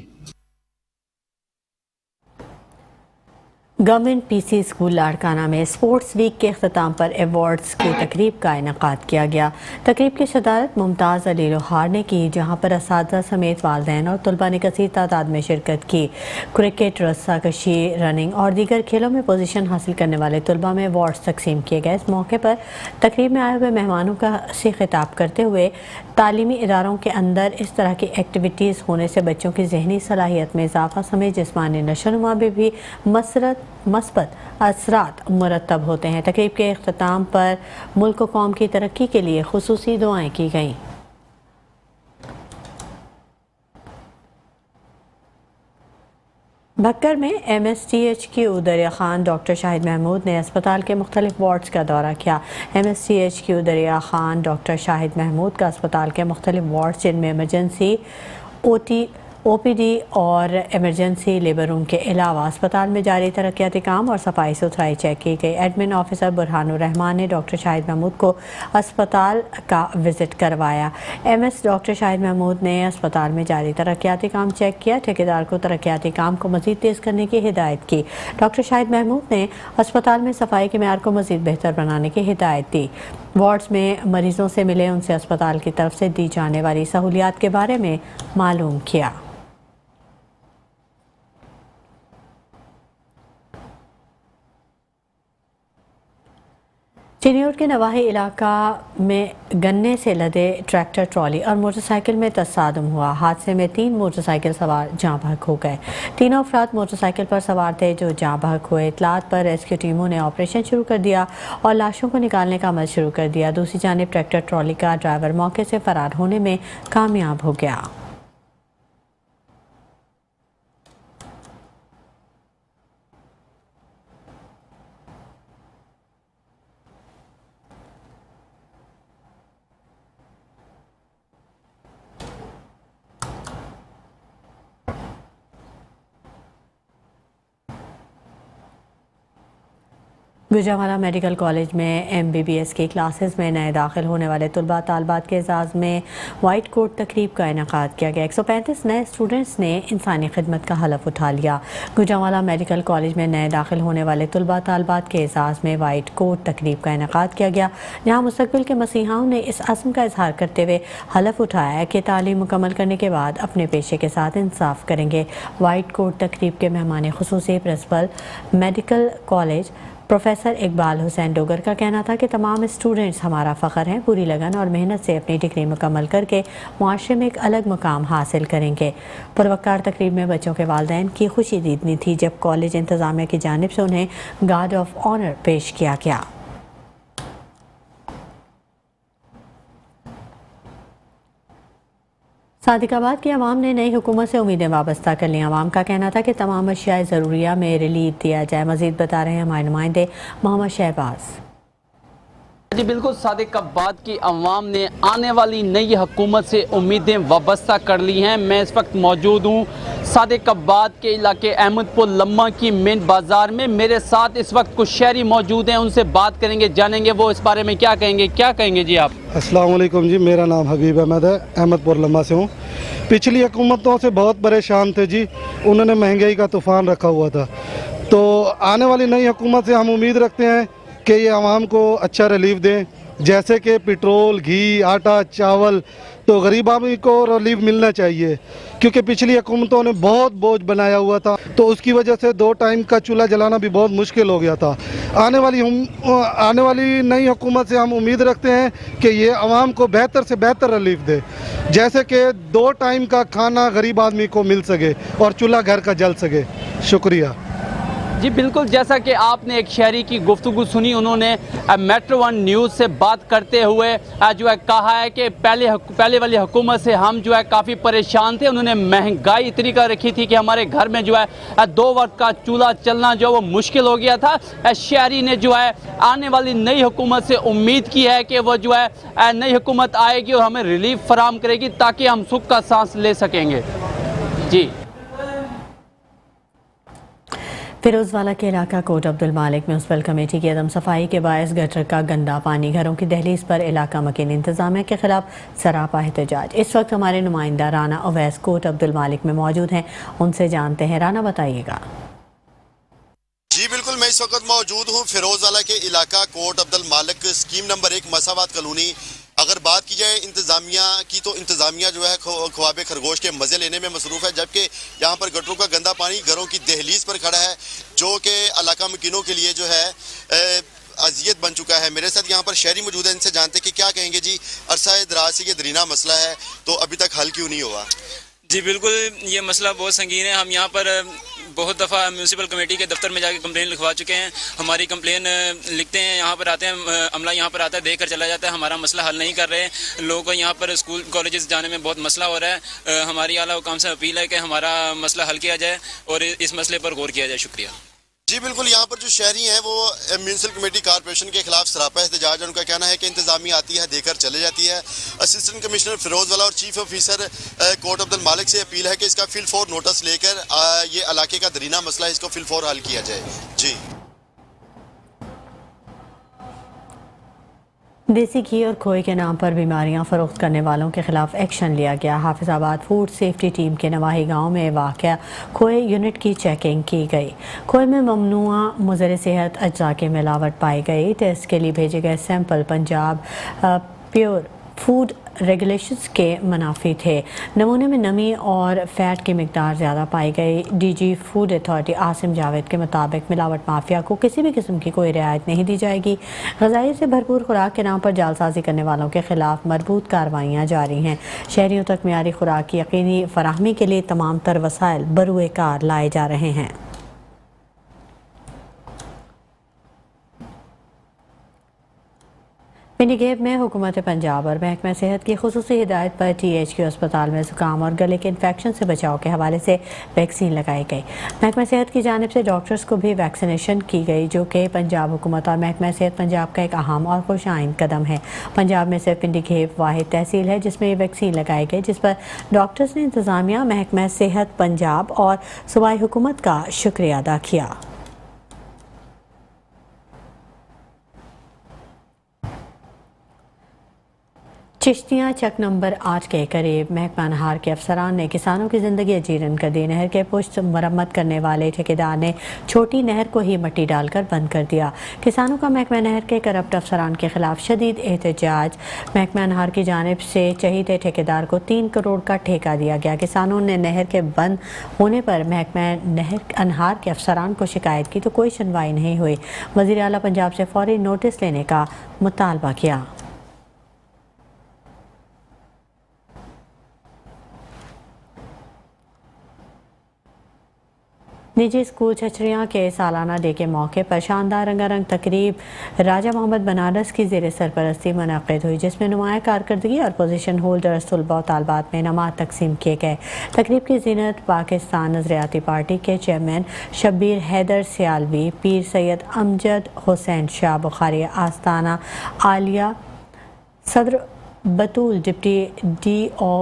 गवर्नमेंट पीसी स्कूल लाड़काना में स्पोर्ट्स वीक के अख्ताम पर एवॉर्ड्स की तकरीब का इनेकाद किया गया। तकरीब की सदारत मुमताज़ अली लोहार ने की, जहाँ पर असातिज़ा समेत वालिदैन और तलबा ने कसीर तादाद में शिरकत की। क्रिकेट, रस्साकशी, रनिंग और दीगर खेलों में पोजीशन हासिल करने वाले तलबा में अवार्ड्स तकसीम किए गए। इस मौके पर तकरीब में आए हुए मेहमानों से खिताब करते हुए तालीमी इदारों के अंदर इस तरह की एक्टिविटीज़ होने से बच्चों की जहनी सलाहियत में इजाफा समेत जिस्मानी नशोनुमा में भी मस्बत असरात मुरतब होते हैं। तकरीब के अख्ताम पर मुल्क व कौम की तरक्की के लिए खुसूसी दुआएं की गईं। भक्कर में MSTHQ दरिया खान डॉक्टर शाहिद महमूद ने अस्पताल के मुख्तलिफ वार्ड्स का दौरा किया। MSTHQ दरिया खान डॉक्टर शाहिद महमूद का अस्पताल के मुख्तलिफ वार्ड्स जिनमें इमरजेंसी, OPD और एमरजेंसी लेबर रूम के अलावा अस्पताल में जारी तरक्याती काम और सफाई सुथराई चेक की गई। एडमिन ऑफिसर बुरहानुर रहमान ने डॉक्टर शाहिद महमूद को अस्पताल का विज़िट करवाया। MS डॉक्टर शाहिद महमूद ने अस्पताल में जारी तरक्याती काम चेक किया। ठेकेदार को तरक्याती काम को मज़ीद तेज़ करने की हिदायत की। डॉक्टर शाहिद महमूद ने अस्पताल में सफाई के मेयार को मज़ीद बेहतर बनाने की हिदायत दी। वार्ड्स में मरीजों से मिले, उनसे अस्पताल की तरफ से दी जाने वाली सहूलियात के बारे में मालूम किया। चिनियोट के नवाही इलाका में गन्ने से लदे ट्रैक्टर, ट्रॉली और मोटरसाइकिल में तसादम हुआ। हादसे में 3 मोटरसाइकिल सवार जाँ बहक हो गए। तीनों अफराद मोटरसाइकिल पर सवार थे जो जाँ बहक हुए। इतलात पर रेस्क्यू टीमों ने ऑपरेशन शुरू कर दिया और लाशों को निकालने का अमल शुरू कर दिया। दूसरी जानिब ट्रैक्टर ट्रॉली का ड्राइवर मौके से फरार होने में कामयाब हो गया। गुजरांवाला मेडिकल कॉलेज में MBBS की क्लासेस में नए दाखिल होने वाले तलबा तालबात के एजाज़ में वाइट कोट तकरीब का इनेकाद किया गया। 135 नए स्टूडेंट्स ने इंसानी खिदमत का हलफ उठा लिया। गुजरांवाला मेडिकल कॉलेज में नए दाखिल होने वाले तलबा तालबात के एजाज़ में वाइट कोट तकरीब का इनेकाद किया गया, जहाँ मुस्तकबिल के मसीहाओं ने इस अज़्म का इजहार करते हुए हलफ उठाया कि तालीम मुकम्मल करने के बाद अपने पेशे के साथ इंसाफ करेंगे। वाइट कोट तकरीब के मेहमान खुसूसी principal medical college professor Iqbal Hussain Dogar का कहना था कि तमाम स्टूडेंट्स हमारा फ़ख्र हैं, पूरी लगन और मेहनत से अपनी डिग्री मुकम्मल करके मुआशरे में एक अलग मुकाम हासिल करेंगे। पुरवकार तकरीब में बच्चों के वालिदैन की खुशी दीदनी थी जब कॉलेज इंतज़ामिया की जानिब से उन्हें गार्ड ऑफ ऑनर पेश किया गया। सादिकाबाद की आवाम ने नई हुकूमत से उम्मीदें वाबस्ता कर ली। आवाम का कहना था कि तमाम अशिया ज़रूरिया में रिलीफ दिया जाए। मज़ीद बता रहे हैं हमारे नुमाइंदे मोहम्मद शहबाज। جی بالکل صادق آباد کی عوام نے آنے والی نئی حکومت سے امیدیں وابستہ کر لی ہیں. میں اس وقت موجود ہوں صادق آباد کے علاقے احمد پور لمحہ کی مین بازار میں. میرے ساتھ اس وقت کچھ شہری موجود ہیں, ان سے بات کریں گے, جانیں گے وہ اس بارے میں کیا کہیں گے. کیا کہیں گے جی آپ؟ السلام علیکم جی, میرا نام حبیب احمد ہے, احمد پور لمحہ سے ہوں. پچھلی حکومتوں سے بہت پریشان تھے جی, انہوں نے مہنگائی کا طوفان رکھا ہوا تھا. تو آنے والی نئی حکومت سے ہم امید رکھتے ہیں کہ یہ عوام کو اچھا ریلیف دیں, جیسے کہ پٹرول, گھی, آٹا, چاول. تو غریب آدمی کو ریلیف ملنا چاہیے, کیونکہ پچھلی حکومتوں نے بہت بوجھ بنایا ہوا تھا, تو اس کی وجہ سے 2 ٹائم کا چولہا جلانا بھی بہت مشکل ہو گیا تھا. آنے والی نئی حکومت سے ہم امید رکھتے ہیں کہ یہ عوام کو بہتر سے بہتر ریلیف دے, جیسے کہ 2 ٹائم کا کھانا غریب آدمی کو مل سکے اور چولہا گھر کا جل سکے. شکریہ. جی بالکل, جیسا کہ آپ نے ایک شہری کی گفتگو سنی, انہوں نے میٹرو 1 نیوز سے بات کرتے ہوئے جو ہے کہا ہے کہ پہلے والی حکومت سے ہم جو ہے کافی پریشان تھے. انہوں نے مہنگائی اتنی کر رکھی تھی کہ ہمارے گھر میں جو ہے 2 وقت کا چولہا چلنا جو وہ مشکل ہو گیا تھا. شہری نے جو ہے آنے والی نئی حکومت سے امید کی ہے کہ وہ جو ہے نئی حکومت آئے گی اور ہمیں ریلیف فراہم کرے گی تاکہ ہم سکھ کا سانس لے سکیں گے. جی فیروز والا کے علاقہ کوٹ عبد المالک میونسپل کمیٹی کی عدم صفائی کے باعث گٹر کا گندا پانی گھروں کی دہلیز پر علاقہ مکین انتظامیہ کے خلاف سراپا احتجاج. اس وقت ہمارے نمائندہ رانا اویس کوٹ عبد المالک میں موجود ہیں, ان سے جانتے ہیں. رانا بتائیے گا. جی بالکل, میں اس وقت موجود ہوں فیروز والا کے علاقہ کوٹ عبد المالک اسکیم نمبر 1 مساوات کالونی. اگر بات کی جائے انتظامیہ کی تو انتظامیہ جو ہے خواب خرگوش کے مزے لینے میں مصروف ہے, جبکہ یہاں پر گٹروں کا گندا پانی گھروں کی دہلیز پر کھڑا ہے, جو کہ علاقہ مکینوں کے لیے جو ہے اذیت بن چکا ہے. میرے ساتھ یہاں پر شہری موجود ہیں, ان سے جانتے کہ کیا کہیں گے. جی عرصہ دراز سے یہ درینہ مسئلہ ہے, تو ابھی تک حل کیوں نہیں ہوا؟ جی بالکل, یہ مسئلہ بہت سنگین ہے. ہم یہاں پر بہت دفعہ میونسپل کمیٹی کے دفتر میں جا کے کمپلین لکھوا چکے ہیں. ہماری کمپلین لکھتے ہیں, یہاں پر آتے ہیں, عملہ یہاں پر آتا ہے, دیکھ کر چلا جاتا ہے, ہمارا مسئلہ حل نہیں کر رہے. لوگوں کو یہاں پر اسکول کالجز جانے میں بہت مسئلہ ہو رہا ہے. ہماری اعلیٰ حکام سے اپیل ہے کہ ہمارا مسئلہ حل کیا جائے اور اس مسئلے پر غور کیا جائے. شکریہ. جی بالکل, یہاں پر جو شہری ہیں وہ میونسپل کمیٹی کارپوریشن کے خلاف سراپا احتجاج ہے. ان کا کہنا ہے کہ انتظامیہ آتی ہے, دے کر چلے جاتی ہے. اسسٹنٹ کمشنر فیروز والا اور چیف آفیسر کوٹ عبد المالک سے اپیل ہے کہ اس کا فی الفور نوٹس لے کر یہ علاقے کا درینہ مسئلہ ہے, اس کو فی الفور حل کیا جائے. جی دیسی گھی اور کھوئے کے نام پر بیماریاں فروخت کرنے والوں کے خلاف ایکشن لیا گیا. حافظ آباد فوڈ سیفٹی ٹیم کے نواحی گاؤں میں واقع کھوئے یونٹ کی چیکنگ کی گئی. کھوئے میں ممنوعہ مضر صحت اجزاء کی ملاوٹ پائی گئی. ٹیسٹ کے لیے بھیجے گئے sample Punjab pure food regulations کے منافی تھے. نمونے میں نمی اور فیٹ کی مقدار زیادہ پائی گئی. D G food authority Asim Javed کے مطابق ملاوٹ مافیا کو کسی بھی قسم کی کوئی رعایت نہیں دی جائے گی. غذائی سے بھرپور خوراک کے نام پر جعلسازی کرنے والوں کے خلاف مربوط کارروائیاں جاری ہیں. شہریوں تک معیاری خوراک کی یقینی فراہمی کے لیے تمام تر وسائل بروئے کار لائے جا رہے ہیں. پنڈی گیب میں حکومت پنجاب اور محکمہ صحت کی خصوصی ہدایت پر ٹی ایچ کیو اسپتال میں زکام اور گلے کے انفیکشن سے بچاؤ کے حوالے سے ویکسین لگائی گئی. محکمہ صحت کی جانب سے ڈاکٹرز کو بھی ویکسینیشن کی گئی, جو کہ پنجاب حکومت اور محکمہ صحت پنجاب کا ایک اہم اور خوش آئند قدم ہے. پنجاب میں صرف پنڈی گیب واحد تحصیل ہے جس میں یہ ویکسین لگائی گئی, جس پر ڈاکٹرز نے انتظامیہ, محکمہ صحت پنجاب اور صوبائی حکومت کا شکریہ ادا کیا. چشتیاں چک نمبر 8 کے قریب محکمہ انہار کے افسران نے کسانوں کی زندگی اجیرن کر دی. نہر کے پشت مرمت کرنے والے ٹھیکیدار نے چھوٹی نہر کو ہی مٹی ڈال کر بند کر دیا. کسانوں کا محکمہ نہر کے کرپٹ افسران کے خلاف شدید احتجاج. محکمہ انہار کی جانب سے چہیتے ٹھیکیدار کو 3 کروڑ کا ٹھیکہ دیا گیا. کسانوں نے نہر کے بند ہونے پر محکمہ انہار کے افسران کو شکایت کی تو کوئی سنوائی نہیں ہوئی. وزیر اعلیٰ پنجاب سے فوری نوٹس لینے کا مطالبہ کیا. निजी स्कूल छछरियाँ के सालाना डे के मौके पर शानदार रंगारंग तकरीब राजा मोहम्मद बनारस की ज़ेर सरपरस्ती मुनक़िद हुई, जिसमें नुमाया कारकर्दगी और पोजीशन होल्डर्स तलबा और तालबात में इनामात तकसीम किए गए। तकरीब की ज़ीनत पाकिस्तान नज़रियाती पार्टी के चेयरमैन शब्बीर हैदर सियालवी, पीर सैयद अमजद हुसैन शाह बुखारी आस्ताना आलिया, सदर Batool deputy DO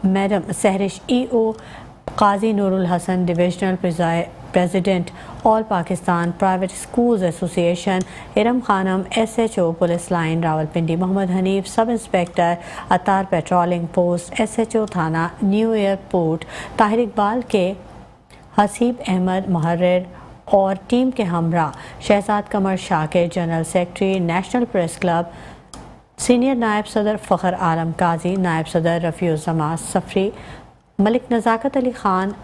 madam Sehrish EO, Qazi Noorul Hassan divisional president all Pakistan private schools association, Iram Khanum SHO police line Rawalpindi, Mohammad Hanif sub inspector Attar patrolling post, SHO थाना न्यू एयरपोर्ट, ताहिर इकबाल के हसीब अहमद मुहर्रिर और टीम के हमरा Shahzad Qamar Shakir, general secretary national press club, senior नायब सदर फ़खर आलम काजी, नायब सदर रफ़ीउज़्ज़मा सफ़री, मलिक नज़ाकत अली ख़ान,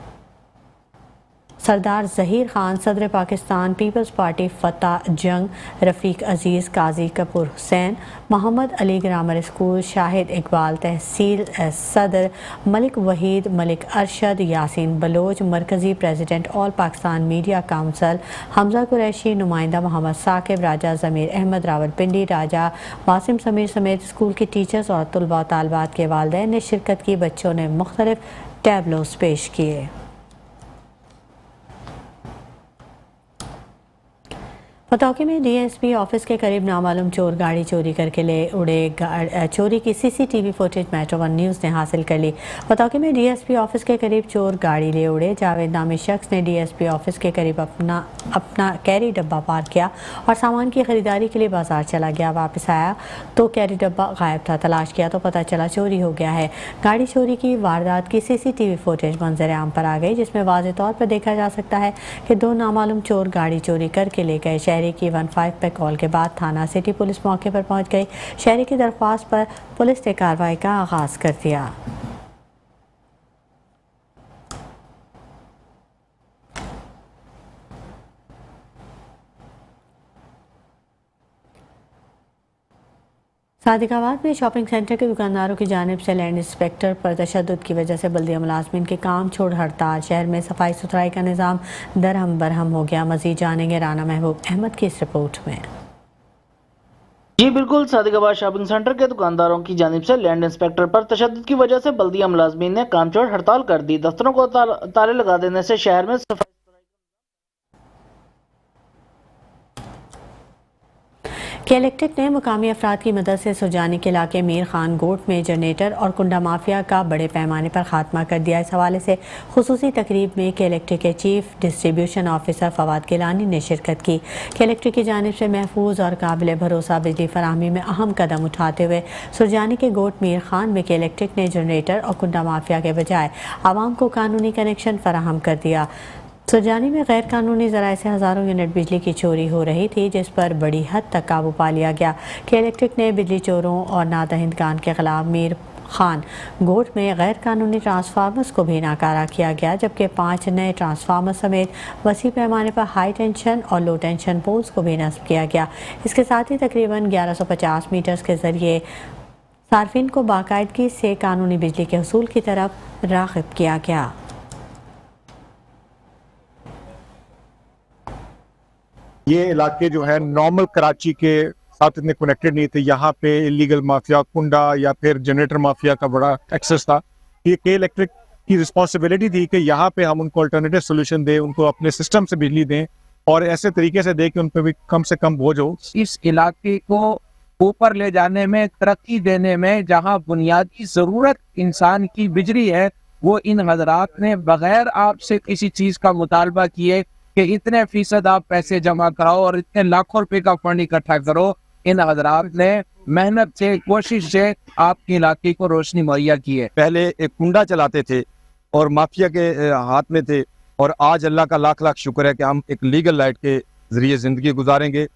सरदार ज़हीर ख़ान, सदर Pakistan peoples party Fateh Jang, Rafiq Aziz, Qazi Kapoor Hussain, Mohammad Ali grammar school, Shahid Iqbal तहसील सदर, मलिक वहीद, मलिक अरशद, यासीन बलोच, मरकज़ी president all Pakistan media council, Hamza Qureshi, नुमाइंदा मोहम्मद साकिब, राजा ज़मीर अहमद रावलपिंडी, राजा वासिम समीर समेत स्कूल के टीचर्स और तलबा तालबात के वालिदैन ने शिरकत की। बच्चों ने मुख्तलिफ टैबलोस पेश किए। पतौकी में DSP ऑफिस के करीब नामालूम चोर गाड़ी चोरी करके ले उड़े। चोरी की CCTV फुटेज मेट्रो 1 न्यूज़ ने हासिल कर ली। पतौकी में DSP ऑफिस के करीब चोर गाड़ी ले उड़े। जावेद नामी शख्स ने DSP ऑफिस के करीब अपना कैरी डब्बा पार्क किया और सामान की खरीदारी के लिए बाजार चला गया। वापस आया तो कैरी डब्बा गायब था। तलाश किया तो पता चला चोरी हो गया है। गाड़ी चोरी की वारदात की CCTV फुटेज मंजर आम पर आ गई, जिसमें वाज़ेह तौर पर देखा जा सकता है कि 2 नामालूम चोर गाड़ी चोरी करके ले गए। शहरी की 15 पे कॉल के बाद थाना सिटी पुलिस मौके पर पहुंच गई। शहरी की दरख्वास्त पर पुलिस ने कार्रवाई का आगाज कर दिया। सादिकाबाद में शॉपिंग सेंटर के दुकानदारों की जानिब से लैंड इंस्पेक्टर पर तशद्दुद की वजह से बल्दिया मुलाजमीन के काम छोड़ हड़ताल। शहर में सफाई सुथराई का निज़ाम दरहम बरहम हो गया। मज़ीद जानेंगे राना महबूब अहमद की इस रिपोर्ट में। जी बिल्कुल, सादिकाबाद शॉपिंग सेंटर के दुकानदारों की जानिब से लैंड इंस्पेक्टर पर तशद्दुद की वजह से बल्दिया मुलाजमीन ने काम छोड़ हड़ताल कर दी। दफ्तरों को ताले लगा देने से शहर में सफाई के इलेक्ट्रिक ने मुकामी अफराद की मदद से सुरजानी के इलाके मीर खान गोट में जनरेटर और कुंडा माफिया का बड़े पैमाने पर खात्मा कर दिया। इस हवाले से खुसूसी तकरीब में के इलेक्ट्रिक के chief distribution officer Fawad Gilani ने शिरकत की। के इलेक्ट्रिक की जानिब से महफूज और काबिल भरोसा बिजली फराहमी में अहम कदम उठाते हुए सुरजानी के गोट मीर खान में के इलेक्ट्रिक ने जनरेटर और कुंडा माफिया के बजाय आवाम को कानूनी कनेक्शन फराहम कर दिया। सुरजानी में गैर कानूनी ज़राए से हज़ारों यूनिट बिजली की चोरी हो रही थी, जिस पर बड़ी हद तक काबू पा लिया गया। के इलेक्ट्रिक ने बिजली चोरों और नादहिंदगान के खिलाफ मीर खान गोट में गैर कानूनी ट्रांसफार्मर्स को भी नाकारा किया गया, जबकि 5 नए ट्रांसफार्मर समेत वसी पैमाने पर हाई टेंशन और लो टेंशन पोल्स को भी नस्ब किया गया। इसके साथ ही तकरीबन 1150 मीटर्स के ज़रिए सार्फिन को बाकायदगी से कानूनी बिजली के हसूल की तरफ राग़िब किया गया। ये इलाके जो है नॉर्मल कराची के साथ इतने कनेक्टेड नहीं थे। यहाँ पे इलीगल माफिया, कुंडा या फिर जनरेटर माफिया का बड़ा एक्सेस था। ये के इलेक्ट्रिक की रिस्पॉन्सिबिलिटी थी कि यहाँ पे हम उनको अल्टरनेटिव सोल्यूशन दें, उनको अपने सिस्टम से बिजली दें और ऐसे तरीके से दें कि उन पर भी कम से कम बोझ हो। इस इलाके को ऊपर ले जाने में, तरक्की देने में, जहाँ बुनियादी ज़रूरत इंसान की बिजली है, वो इन हजरात ने बगैर आपसे किसी चीज़ का मुतालबा किए कि इतने फीसद आप पैसे जमा कराओ और इतने लाखों रुपए का फंड इकट्ठा करो, इन हजरात ने मेहनत से, कोशिश से आपके इलाके को रोशनी मुहैया की है। पहले एक कुंडा चलाते थे और माफिया के हाथ में थे, और आज अल्लाह का लाख लाख शुक्र है कि हम एक लीगल लाइट के जरिए जिंदगी गुजारेंगे।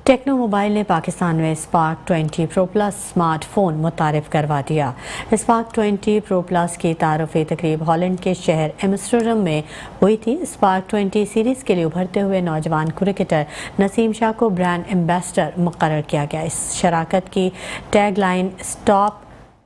टेक्नो मोबाइल ने पाकिस्तान में स्पार्क 20 प्रो प्लस स्मार्टफोन मुतारिफ करवा दिया। स्पार्क 20 प्रो प्लस की तारुफ़ी तकरीब हॉलैंड के शहर एम्स्टर्डम में हुई थी। स्पार्क 20 सीरीज़ के लिए उभरते हुए नौजवान क्रिकेटर नसीम शाह को ब्रांड एम्बेसडर मुकर्रर किया गया। इस शराकत की tag line stop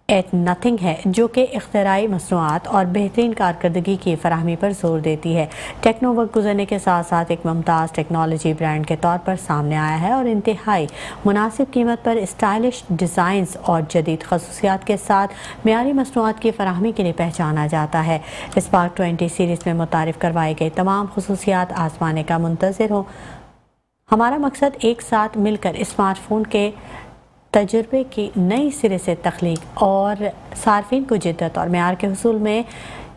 at nothing है, जो कि इख्तिराई मसनूआत और बेहतरीन कारकर्दगी की फराहमी पर जोर देती है। टेक्नो वक्त गुजरने के साथ साथ एक मुमताज़ टेक्नोलॉजी ब्रांड के तौर पर सामने आया है और इंतहाई मुनासिब कीमत पर स्टाइलिश डिज़ाइंस और जदीद खसूसियात के साथ मेयारी मसनूआत की फराहमी के लिए पहचाना जाता है। स्पार्क 20 सीरीज़ में मुतारिफ करवाई गई तमाम खसूसियात आजमाने का मुंतज़िर हो। हमारा मकसद एक साथ मिलकर स्मार्टफोन के तजुर्बे की नई सिरे से तख्लीक और सार्फिन को जिद्दत और मेयार के हुसूल में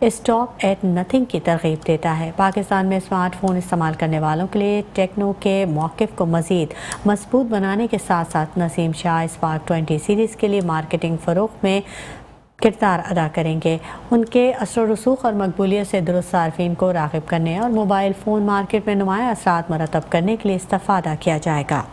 स्टॉप एट नथिंग की तरगीब देता है। पाकिस्तान में स्मार्टफोन इस्तेमाल करने वालों के लिए टेक्नो के मौक़िफ़ को मज़ीद मजबूत बनाने के साथ साथ नसीम शाह स्पार्क 20 सीरीज़ के लिए मार्केटिंग फ़रोग़ में किरदार अदा करेंगे। उनके असर रसूख और मकबूलियत से दुरुस्त सार्फिन को राग़िब करने और मोबाइल फ़ोन मार्केट में नुमायाँ असरात मरतब करने के लिए इस्तेफ़ादा किया जाएगा।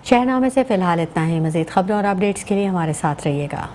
शहरनामे से फ़िलहाल इतना ही। मज़ीद ख़बरों और अपडेट्स के लिए हमारे साथ रहिएगा।